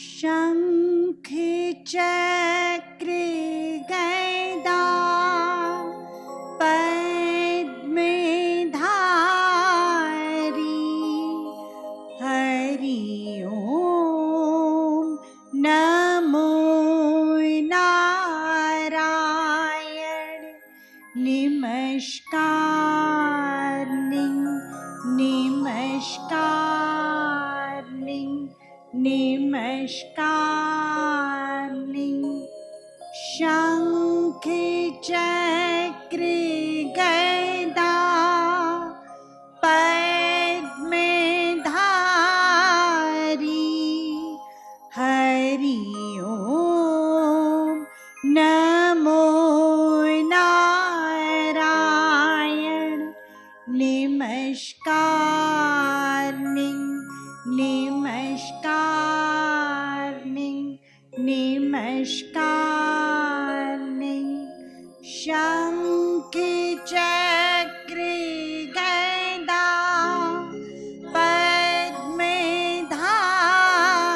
शंख चक्र गदा पद्म धारी, हरि ओम नमो नारायण। नमस्कार नमस्कार नमस्कार। शंख चक्र गदा पद्म धारी, हरि ओम नमो नारायण। नमस्कार नमस्कार नमस्कार। शंख चक्र गदा पद्म धारी,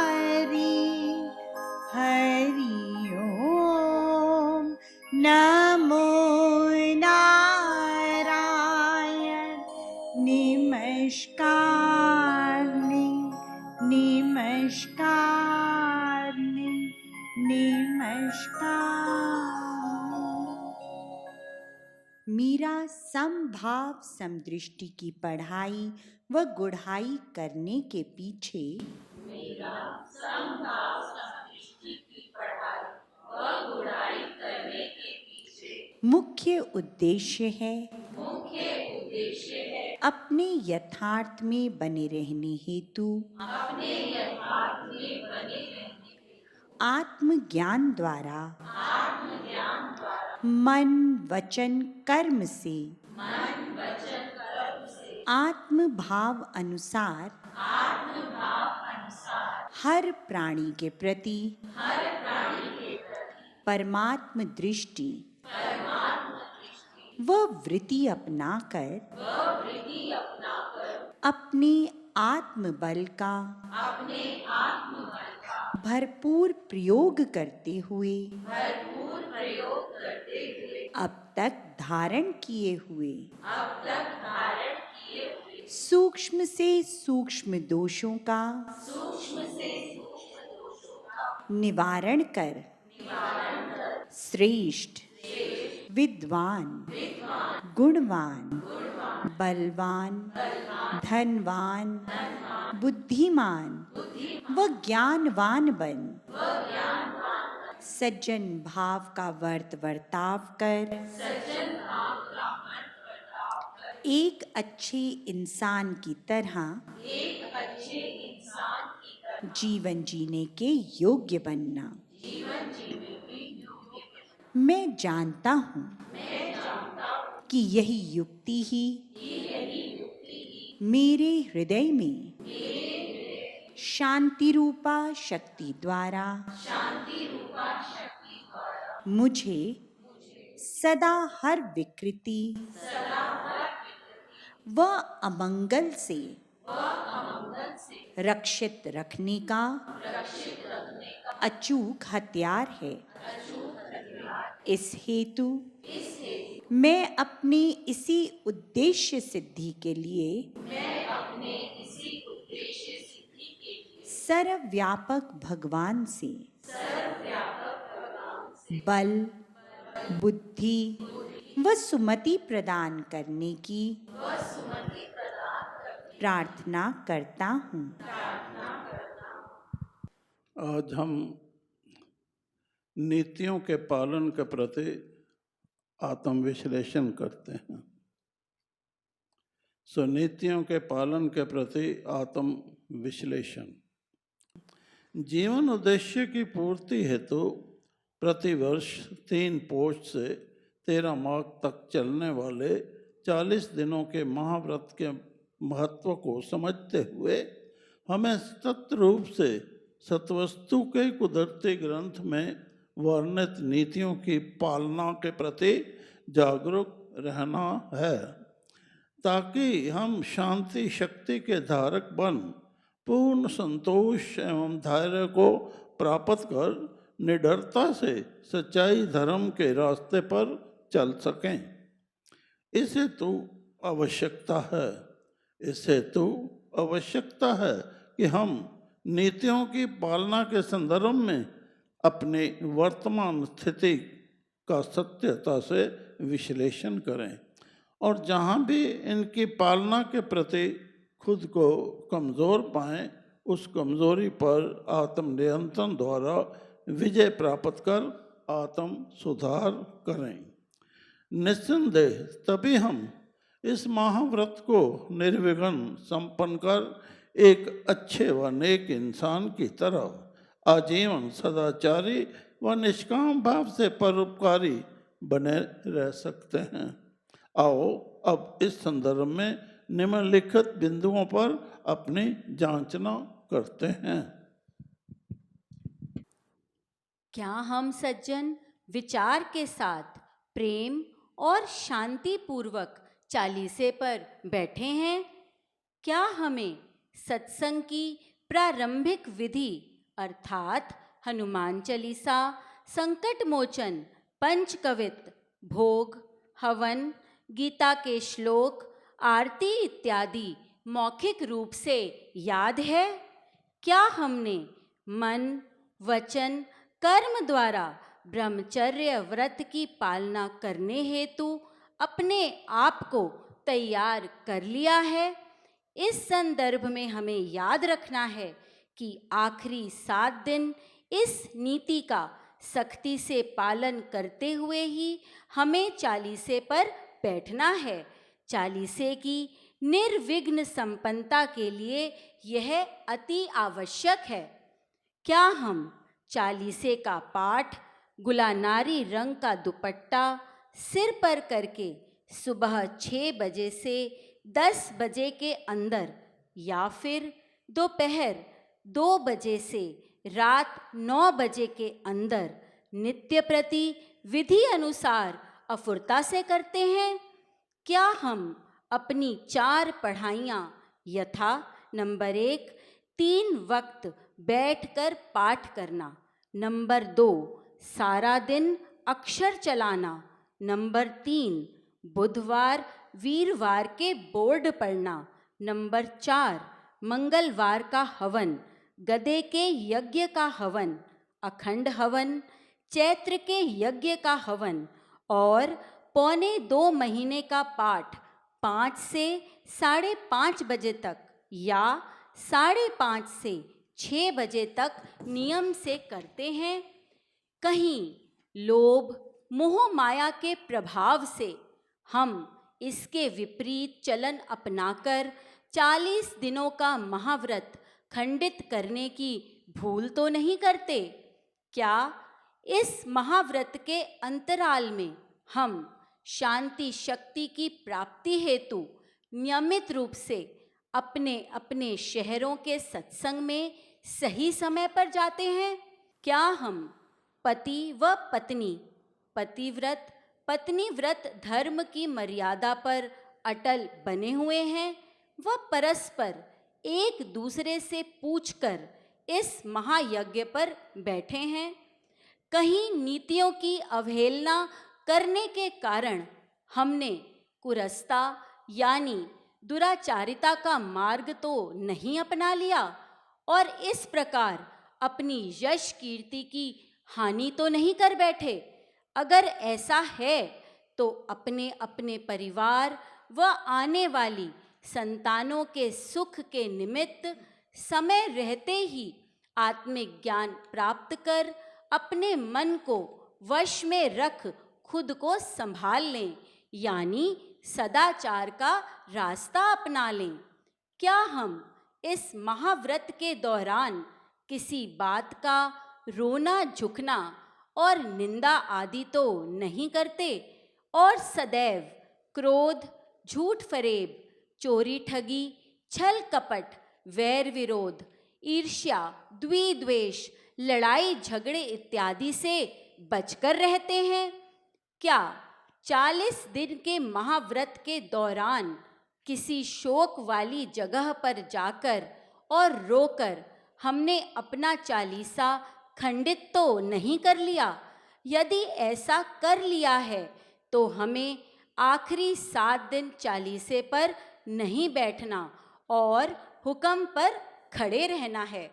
हरि ओम नमो नारायण। नमस्कार नमस्कार नमस्कार। मीरा समभाव समदृष्टि की पढ़ाई व गुढ़ाई करने के पीछे मुख्य उद्देश्य है अपने यथार्थ में बने रहने हेतु आत्मज्ञान द्वारा मन वचन कर्म से आत्मभाव अनुसार हर प्राणी के प्रति परमात्म दृष्टि व वृत्ति अपनाकर अपने आत्मबल का भरपूर प्रयोग करते हुए अब तक धारण किए हुए सूक्ष्म से सूक्ष्म दोषों का निवारण कर श्रेष्ठ विद्वान गुणवान बलवान धनवान बुद्धिमान व ज्ञानवान बन सज्जन भाव का वर्ताव कर एक अच्छे इंसान की तरह जीवन जीने के योग्य बनना। मैं जानता हूँ कि यही युक्ति ही मेरे हृदय में शांति रूपा शक्ति द्वारा मुझे सदा हर विकृति व अमंगल से रक्षित रखने का अचूक हथियार है। इस हेतु मैं अपने इसी उद्देश्य सिद्धि के लिए सर्वव्यापक भगवान से बल बुद्धि व सुमति प्रदान करने की प्रार्थना करता हूँ। आज हम नीतियों के पालन के प्रति आत्मविश्लेषण करते हैं। नीतियों के पालन के प्रति आत्मविश्लेषण। जीवन उद्देश्य की पूर्ति हेतु प्रतिवर्ष 3 पोष से 13 माघ तक चलने वाले 40 दिनों के महाव्रत के महत्व को समझते हुए हमें सत्य रूप से सत्वस्तु के कुदरती ग्रंथ में वर्णित नीतियों की पालना के प्रति जागरूक रहना है, ताकि हम शांति शक्ति के धारक बन पूर्ण संतोष एवं धैर्य को प्राप्त कर निडरता से सच्चाई धर्म के रास्ते पर चल सकें। इस हेतु आवश्यकता है कि हम नीतियों की पालना के संदर्भ में अपनी वर्तमान स्थिति का सत्यता से विश्लेषण करें और जहाँ भी इनकी पालना के प्रति खुद को कमज़ोर पाएं, उस कमज़ोरी पर आत्मनियंत्रण द्वारा विजय प्राप्त कर आत्म सुधार करें। निस्संदेह तभी हम इस महाव्रत को निर्विघ्न संपन्न कर एक अच्छे व नेक इंसान की तरह आजीवन सदाचारी व निष्काम भाव से परोपकारी बने रह सकते हैं। आओ अब इस संदर्भ में निम्नलिखित बिंदुओं पर अपनी जांचना करते हैं। क्या हम सज्जन विचार के साथ प्रेम और शांति पूर्वक चालीसे पर बैठे हैं? क्या हमें सत्संग की प्रारंभिक विधि अर्थात हनुमान चालीसा, संकट मोचन, पंचकवित, भोग, हवन, गीता के श्लोक, आरती इत्यादि मौखिक रूप से याद है? क्या हमने मन, वचन, कर्म द्वारा ब्रह्मचर्य व्रत की पालना करने हेतु अपने आप को तैयार कर लिया है? इस संदर्भ में हमें याद रखना है कि आखिरी 7 दिन इस नीति का सख्ती से पालन करते हुए ही हमें चालीसे पर बैठना है। चालीसे की निर्विघ्न संपन्नता के लिए यह अति आवश्यक है। क्या हम चालीसे का पाठ गुलानारी रंग का दुपट्टा सिर पर करके सुबह 6 बजे से 10 बजे के अंदर या फिर दोपहर 2 बजे से रात 9 बजे के अंदर नित्य प्रति विधि अनुसार अफुरता से करते हैं? क्या हम अपनी 4 पढ़ाइयाँ यथा नंबर 1 3 वक्त बैठकर पाठ करना, नंबर 2 सारा दिन अक्षर चलाना, नंबर 3 बुधवार वीरवार के बोर्ड पढ़ना, नंबर 4 मंगलवार का हवन, गदे के यज्ञ का हवन, अखंड हवन, चैत्र के यज्ञ का हवन और 1.25 महीने का पाठ 5 से 5:30 बजे तक या 5:30 से 6 बजे तक नियम से करते हैं? कहीं लोभ मोह माया के प्रभाव से हम इसके विपरीत चलन अपनाकर 40 दिनों का महाव्रत खंडित करने की भूल तो नहीं करते? क्या इस महाव्रत के अंतराल में हम शांति शक्ति की प्राप्ति हेतु नियमित रूप से अपने अपने शहरों के सत्संग में सही समय पर जाते हैं? क्या हम पति व पत्नी, पतिव्रत पत्नी व्रत धर्म की मर्यादा पर अटल बने हुए हैं व परस्पर एक दूसरे से पूछकर इस महायज्ञ पर बैठे हैं? कहीं नीतियों की अवहेलना करने के कारण हमने कुरस्ता यानी दुराचारिता का मार्ग तो नहीं अपना लिया और इस प्रकार अपनी यश कीर्ति की हानि तो नहीं कर बैठे? अगर ऐसा है तो अपने अपने परिवार व आने वाली संतानों के सुख के निमित्त समय रहते ही आत्मिक ज्ञान प्राप्त कर अपने मन को वश में रख खुद को संभाल लें, यानी सदाचार का रास्ता अपना लें। क्या हम इस महाव्रत के दौरान किसी बात का रोना झुकना और निंदा आदि तो नहीं करते और सदैव क्रोध, झूठ फरेब, चोरी ठगी, छल कपट, वैर विरोध, ईर्ष्या, द्विद्वेष, लड़ाई झगड़े इत्यादि से बचकर रहते हैं? क्या 40 दिन के महाव्रत के दौरान किसी शोक वाली जगह पर जाकर और रोकर हमने अपना चालीसा खंडित तो नहीं कर लिया? यदि ऐसा कर लिया है तो हमें आखिरी 7 दिन चालीसे पर नहीं बैठना और हुक्म पर खड़े रहना है।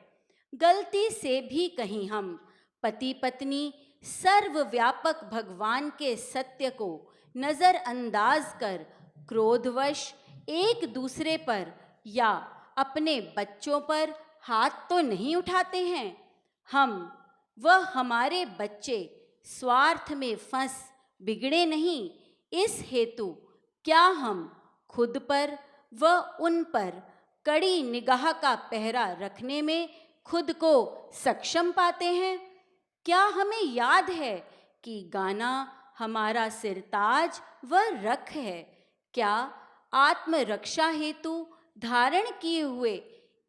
गलती से भी कहीं हम पति पत्नी सर्वव्यापक भगवान के सत्य को नजरअंदाज कर क्रोधवश एक दूसरे पर या अपने बच्चों पर हाथ तो नहीं उठाते हैं। हम व हमारे बच्चे स्वार्थ में फंस बिगड़े नहीं, इस हेतु क्या हम खुद पर व उन पर कड़ी निगाह का पहरा रखने में खुद को सक्षम पाते हैं? क्या हमें याद है कि गाना हमारा सिरताज व रख है? क्या आत्मरक्षा हेतु धारण किए हुए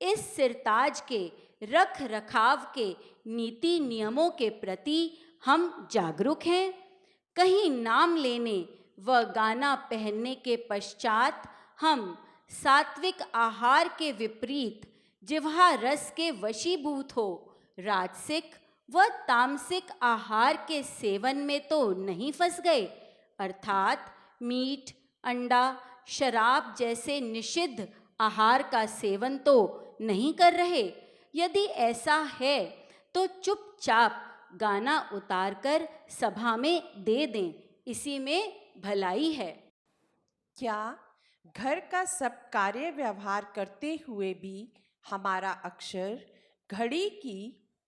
इस सिरताज के रख रखाव के नीति नियमों के प्रति हम जागरूक हैं? कहीं नाम लेने व गाना पहनने के पश्चात हम सात्विक आहार के विपरीत जिह्वा रस के वशीभूत हो राजसिक व तामसिक आहार के सेवन में तो नहीं फंस गए, अर्थात मीठ, अंडा, शराब जैसे निषिद्ध आहार का सेवन तो नहीं कर रहे? यदि ऐसा है तो चुपचाप गाना उतारकर सभा में दे दें, इसी में भलाई है। क्या घर का सब कार्य व्यवहार करते हुए भी हमारा अक्षर घड़ी की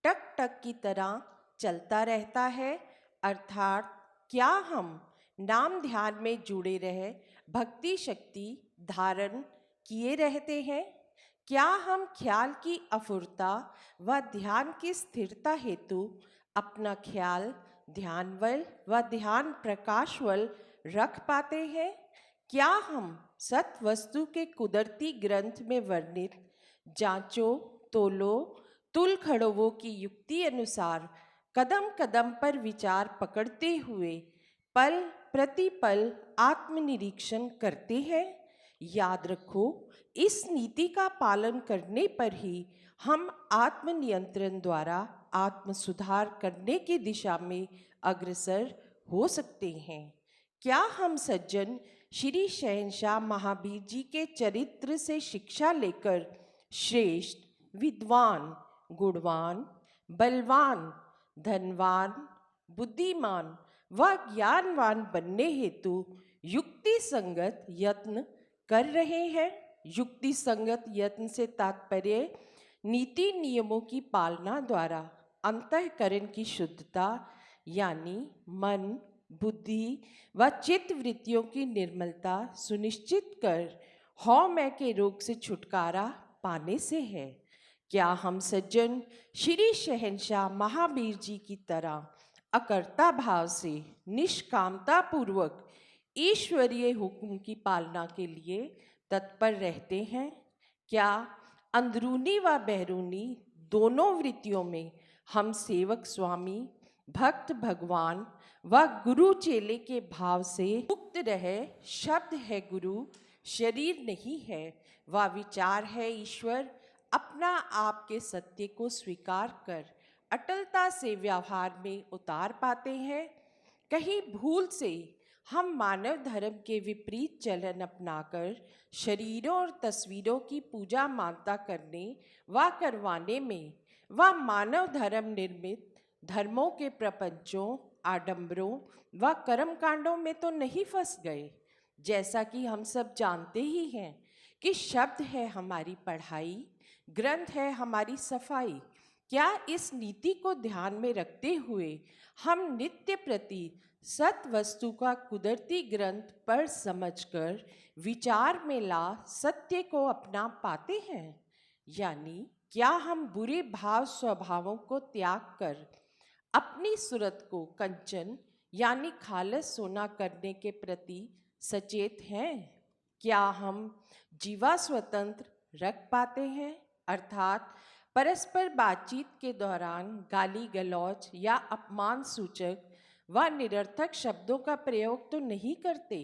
टक टक की तरह चलता रहता है? अर्थात क्या हम नाम ध्यान में जुड़े रहे भक्ति शक्ति धारण किए रहते हैं? क्या हम ख्याल की अफुरता व ध्यान की स्थिरता हेतु अपना ख्याल ध्यानवल व ध्यान प्रकाशवल रख पाते हैं? क्या हम सत वस्तु के कुदरती ग्रंथ में वर्णित जांचो तोलो तुल खड़ोवों की युक्ति अनुसार कदम कदम पर विचार पकड़ते हुए पल प्रतिपल आत्मनिरीक्षण करते हैं? याद रखो, इस नीति का पालन करने पर ही हम आत्मनियंत्रण द्वारा आत्म सुधार करने की दिशा में अग्रसर हो सकते हैं। क्या हम सज्जन श्री शहंशाह महावीर जी के चरित्र से शिक्षा लेकर श्रेष्ठ, विद्वान, गुणवान, बलवान, धनवान, बुद्धिमान व ज्ञानवान बनने हेतु युक्ति संगत यत्न कर रहे हैं? युक्ति संगत यत्न से तात्पर्य नीति नियमों की पालना द्वारा अंतःकरण की शुद्धता यानी मन, बुद्धि व चित्त वृत्तियों की निर्मलता सुनिश्चित कर हौ मैं के रोग से छुटकारा पाने से है। क्या हम सज्जन श्री शहंशाह महावीर जी की तरह अकर्ता भाव से निष्कामता पूर्वक ईश्वरीय हुक्म की पालना के लिए तत्पर रहते हैं? क्या अंदरूनी व बैरूनी दोनों वृत्तियों में हम सेवक स्वामी, भक्त भगवान व गुरु चेले के भाव से मुक्त रहे? शब्द है गुरु, शरीर नहीं है, व विचार है ईश्वर, अपना आप के सत्य को स्वीकार कर अटलता से व्यवहार में उतार पाते हैं? कहीं भूल से हम मानव धर्म के विपरीत चलन अपनाकर शरीरों और तस्वीरों की पूजा मानता करने व करवाने में व मानव धर्म निर्मित धर्मों के प्रपंचों, आडंबरों व कर्मकांडों में तो नहीं फंस गए? जैसा कि हम सब जानते ही हैं कि शब्द है हमारी पढ़ाई, ग्रंथ है हमारी सफाई। क्या इस नीति को ध्यान में रखते हुए हम नित्य प्रति सत वस्तु का कुदरती ग्रंथ पढ़ समझकर विचार में ला सत्य को अपना पाते हैं? यानी क्या हम बुरे भाव स्वभावों को त्याग कर अपनी सूरत को कंचन यानी खालस सोना करने के प्रति सचेत हैं? क्या हम जीवा स्वतंत्र रख पाते हैं? अर्थात परस्पर बातचीत के दौरान गाली गलौज या अपमान सूचक व निरर्थक शब्दों का प्रयोग तो नहीं करते।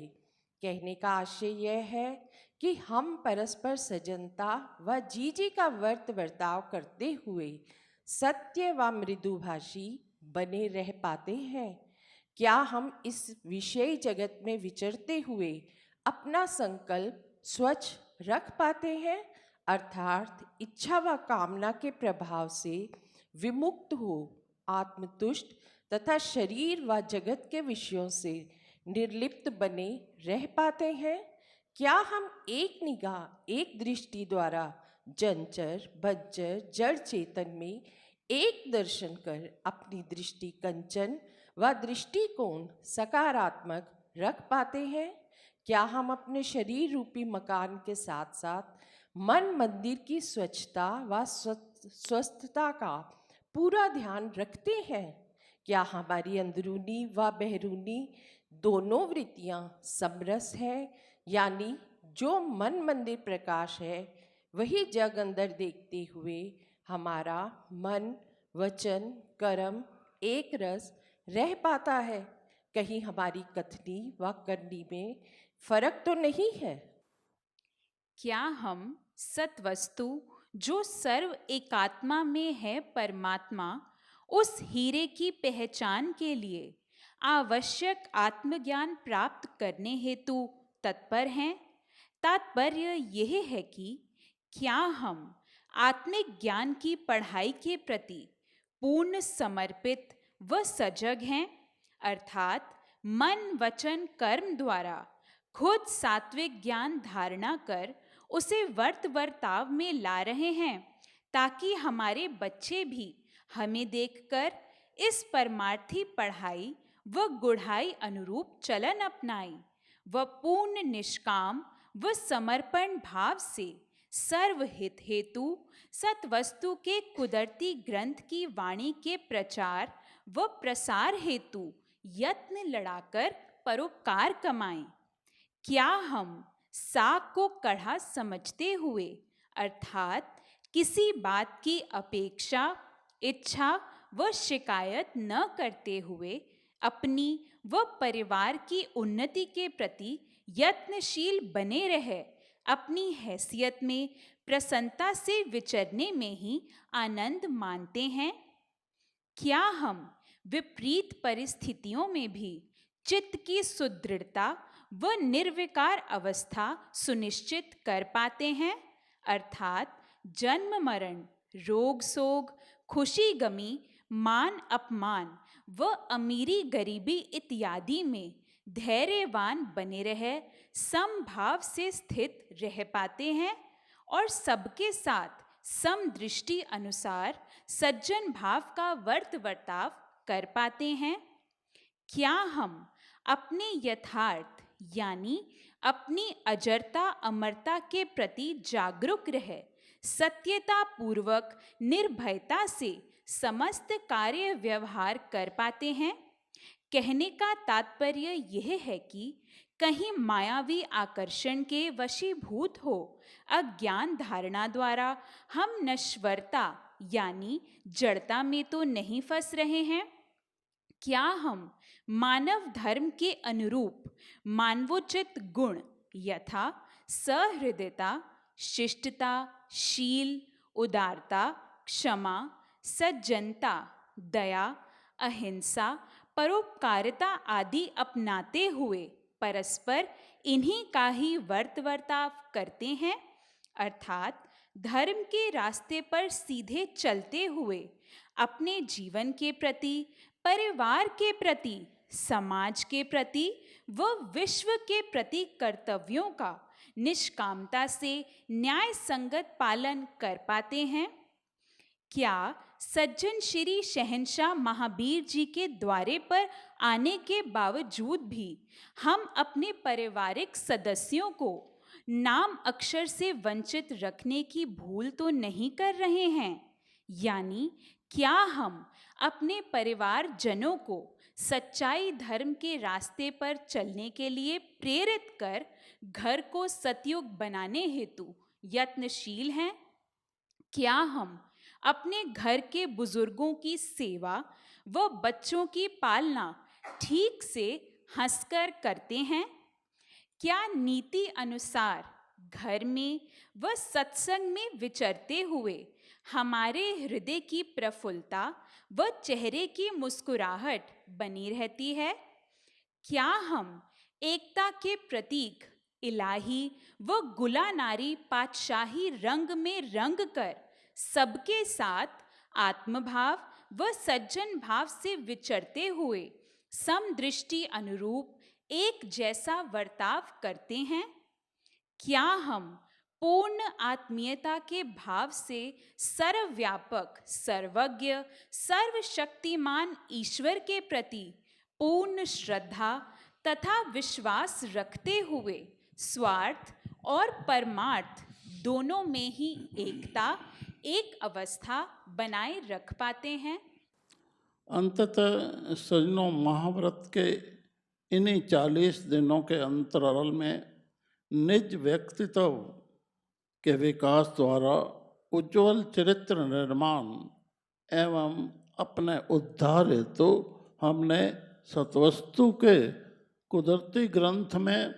कहने का आशय यह है कि हम परस्पर सजनता व जीजी का बर्ताव करते हुए सत्य व मृदुभाषी बने रह पाते हैं? क्या हम इस विषय जगत में विचरते हुए अपना संकल्प स्वच्छ रख पाते हैं, अर्थात इच्छा व कामना के प्रभाव से विमुक्त हो आत्मतुष्ट तथा शरीर व जगत के विषयों से निर्लिप्त बने रह पाते हैं? क्या हम एक निगाह एक दृष्टि द्वारा जंचर बज्जर जड़ चेतन में एक दर्शन कर अपनी दृष्टि कंचन व दृष्टिकोण सकारात्मक रख पाते हैं? क्या हम अपने शरीर रूपी मकान के साथ साथ मन मंदिर की स्वच्छता व स्वस्थता का पूरा ध्यान रखते हैं? क्या हमारी अंदरूनी व बहरूनी दोनों वृत्तियां समरस है, यानी जो मन मंदिर प्रकाश है वही जग अंदर देखते हुए हमारा मन वचन कर्म एक रस रह पाता है? कहीं हमारी कथनी व करनी में फर्क तो नहीं है? क्या हम सत्वस्तु जो सर्व एकात्मा में है परमात्मा, उस हीरे की पहचान के लिए आवश्यक आत्मज्ञान प्राप्त करने हेतु तत्पर हैं? तात्पर्य यह है कि क्या हम आत्मिक ज्ञान की पढ़ाई के प्रति पूर्ण समर्पित व सजग हैं, अर्थात मन वचन कर्म द्वारा खुद सात्विक ज्ञान धारणा कर उसे वर्ताव में ला रहे हैं, ताकि हमारे बच्चे भी हमें देखकर इस परमार्थी पढ़ाई व गुढ़ाई अनुरूप चलन अपनाएं व पूर्ण निष्काम व समर्पण भाव से सर्वहित हेतु सत्वस्तु के कुदरती ग्रंथ की वाणी के प्रचार व प्रसार हेतु यत्न लड़ाकर परोपकार कमाएं? क्या हम साग को कढ़ा समझते हुए, अर्थात किसी बात की अपेक्षा इच्छा व शिकायत न करते हुए अपनी व परिवार की उन्नति के प्रति यत्नशील बने रहे अपनी हैसियत में प्रसन्नता से विचरने में ही आनंद मानते हैं? क्या हम विपरीत परिस्थितियों में भी चित्त की सुदृढ़ता व निर्विकार अवस्था सुनिश्चित कर पाते हैं, अर्थात जन्म मरण रोग शोक खुशी गमी मान अपमान व अमीरी गरीबी इत्यादि में धैर्यवान बने रहे समभाव से स्थित रह पाते हैं और सबके साथ समदृष्टि अनुसार सज्जन भाव का वर्ताव कर पाते हैं? क्या हम अपने यथार्थ यानी अपनी अजरता अमरता के प्रति जागरूक रहे सत्यता पूर्वक निर्भयता से समस्त कार्य व्यवहार कर पाते हैं? कहने का तात्पर्य यह है कि कहीं मायावी आकर्षण के वशीभूत हो अज्ञान धारणा द्वारा हम नश्वरता यानी जड़ता में तो नहीं फंस रहे हैं? क्या हम मानव धर्म के अनुरूप मानवोचित गुण यथा सहृदयता शिष्टता शील उदारता क्षमा सज्जनता दया अहिंसा परोपकारिता आदि अपनाते हुए परस्पर इन्हीं का ही वर्ताव करते हैं, अर्थात धर्म के रास्ते पर सीधे चलते हुए अपने जीवन के प्रति परिवार के प्रति समाज के प्रति व विश्व के प्रति कर्तव्यों का निष्कामता से न्याय संगत पालन कर पाते हैं? क्या सज्जन श्री शहंशाह महावीर जी के द्वारे पर आने के बावजूद भी हम अपने पारिवारिक सदस्यों को नाम अक्षर से वंचित रखने की भूल तो नहीं कर रहे हैं? यानी क्या हम अपने परिवार जनों को सच्चाई धर्म के रास्ते पर चलने के लिए प्रेरित कर घर को सतयुग बनाने हेतु यत्नशील हैं? क्या हम अपने घर के बुजुर्गों की सेवा व बच्चों की पालना ठीक से हंसकर करते हैं? क्या नीति अनुसार घर में व सत्संग में विचरते हुए हमारे हृदय की प्रफुल्लता व चेहरे की मुस्कुराहट बनी रहती है? क्या हम एकता के प्रतीक इलाही व गुलानारी पातशाही रंग में रंग कर सबके साथ आत्मभाव व सज्जन भाव से विचरते हुए समदृष्टि अनुरूप एक जैसा वर्ताव करते हैं? क्या हम पूर्ण आत्मीयता के भाव से सर्वव्यापक, सर्वज्ञ, सर्वशक्तिमान ईश्वर के प्रति पूर्ण श्रद्धा तथा विश्वास रखते हुए स्वार्थ और परमार्थ दोनों में ही एकता, एक अवस्था बनाए रख पाते हैं? अंततः सजनों, महाव्रत के इन्हीं 40 दिनों के अंतराल में निज व्यक्तित्व के विकास द्वारा उज्ज्वल चरित्र निर्माण एवं अपने उद्धार हेतु हमने सतवस्तु के कुदरती ग्रंथ में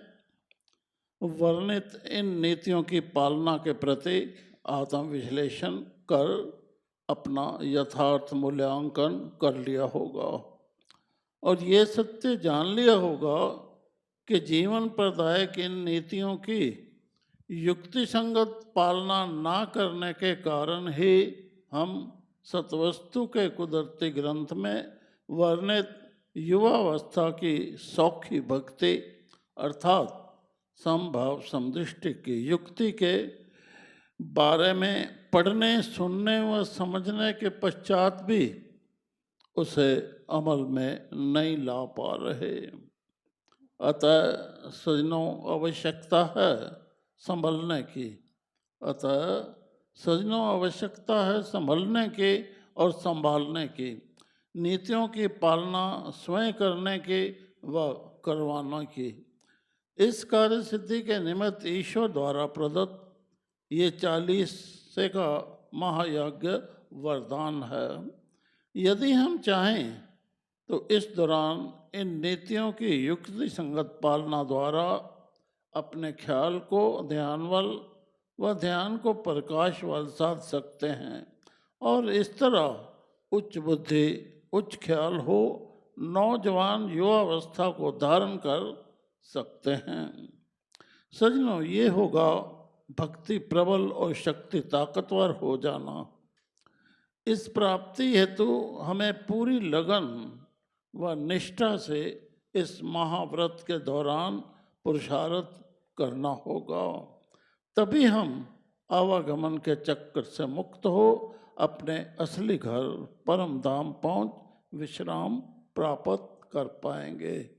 वर्णित इन नीतियों की पालना के प्रति आत्मविश्लेषण कर अपना यथार्थ मूल्यांकन कर लिया होगा और ये सत्य जान लिया होगा कि जीवन प्रदायक इन नीतियों की युक्ति संगत पालना ना करने के कारण ही हम सतवस्तु के कुदरती ग्रंथ में वर्णित युवावस्था की सौखी भक्ति अर्थात समभाव समदृष्टि की युक्ति के बारे में पढ़ने, सुनने व समझने के पश्चात भी उसे अमल में नहीं ला पा रहे। अतः सजनों, आवश्यकता है संभलने की। अतः सजनों, आवश्यकता है संभलने की और संभालने की, नीतियों की पालना स्वयं करने की व करवाने की। इस कार्य सिद्धि के निमित्त ईश्वर द्वारा प्रदत्त ये 40 से का महायज्ञ वरदान है। यदि हम चाहें तो इस दौरान इन नीतियों की युक्ति संगत पालना द्वारा अपने ख्याल को ध्यानवल व ध्यान को प्रकाशवल साध सकते हैं और इस तरह उच्च बुद्धि, उच्च ख्याल हो नौजवान युवावस्था को धारण कर सकते हैं। सजनों, ये होगा भक्ति प्रबल और शक्ति ताकतवर हो जाना। इस प्राप्ति हेतु हमें पूरी लगन व निष्ठा से इस महाव्रत के दौरान पुरुषार्थ करना होगा। तभी हम आवागमन के चक्कर से मुक्त हो अपने असली घर परम धाम पहुँच विश्राम प्राप्त कर पाएंगे।